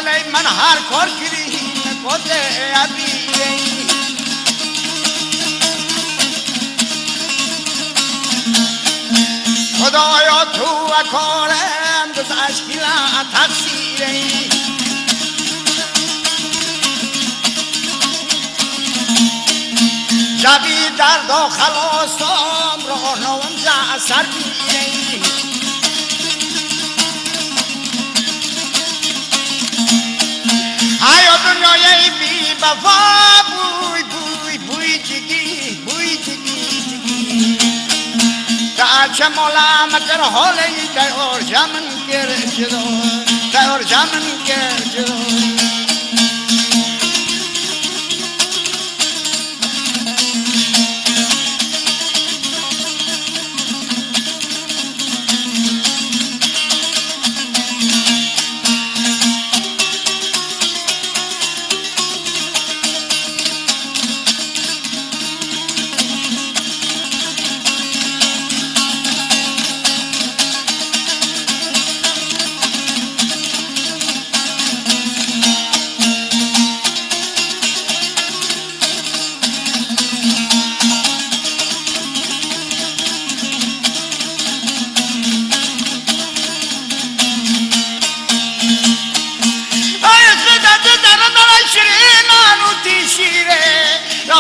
دلی من هر کار گیری نکوده ابی خدایا تو کارم دو تشکیل تقصیری جوی درد و خلاصم را نوم سر بیری آیا دنیای بی وفا بوی بوی بوی جگی بوی جگی جگی در چه مولا مگر حالی در جمن کرجدو در جمن کرجدو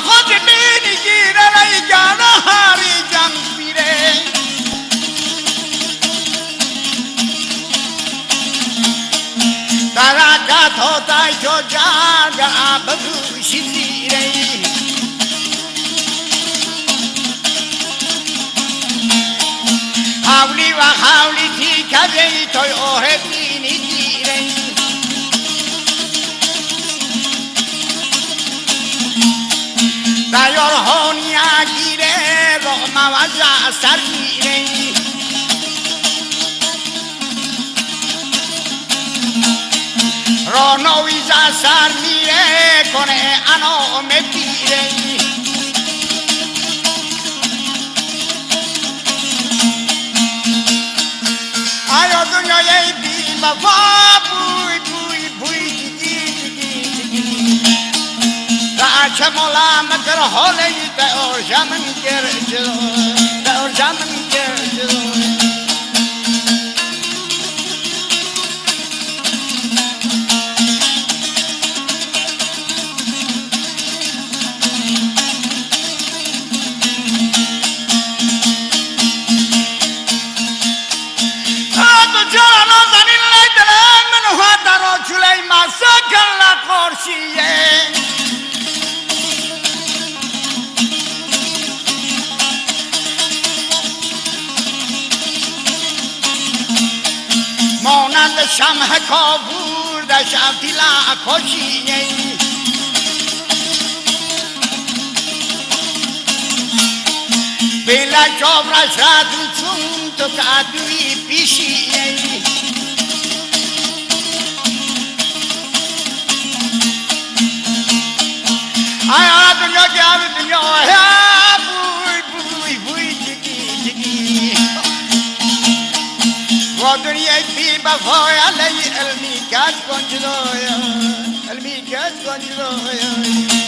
خود بینی گیره ریگانه هاری جم بیره درکت ها جو جاگا بگوشی زیره حولی و حولی تی کبی توی اوه بینی گیره دیار هونی گیره رو موجه سر گیره رو نویزه سر میره کنه انام بیره آیا دنیای بی وفا بوی بوی بوی جگی جگی چه مولا مگر حالی در جمن کرجدو در جمن کرجدو تو جانا زنین لیدلم من ها درو چلی ماسا کلا قرشیه مانند شمع کابور در شفتیلا کشیه بلا جابر شدن چون تو کدوی پیشیه آیا دنیا که دنیا بوی بوی بوی جگی جگی و دنیای بی بفای علی علمی کج کنجدویا علمی کج کنجدویا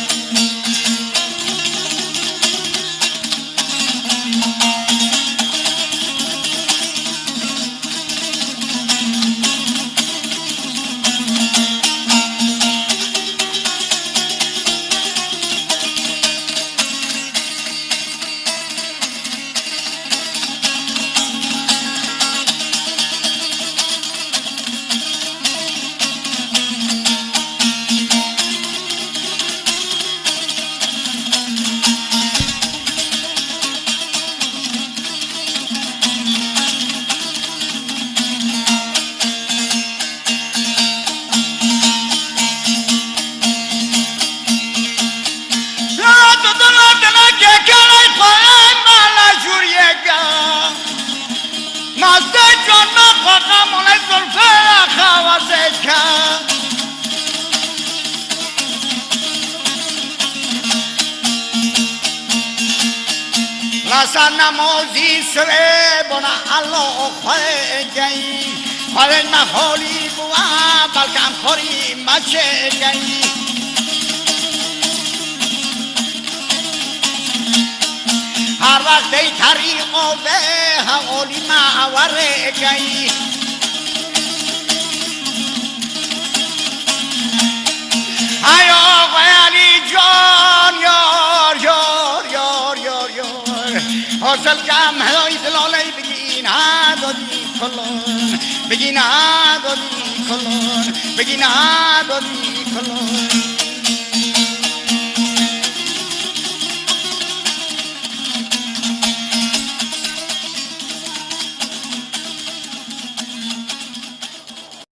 Rasa namozi sre bona Allah khare gai khare na khori bua balkam khori अच्छे गई हर वक्त थारी ओबे ओली मावरे गई आयो गयाली जोर your your your your your हौसल का महलो इतलो ले बिगिना दोदी खोलोन बिगिना दोदी खोलोन बिगिना दोदी खोलोन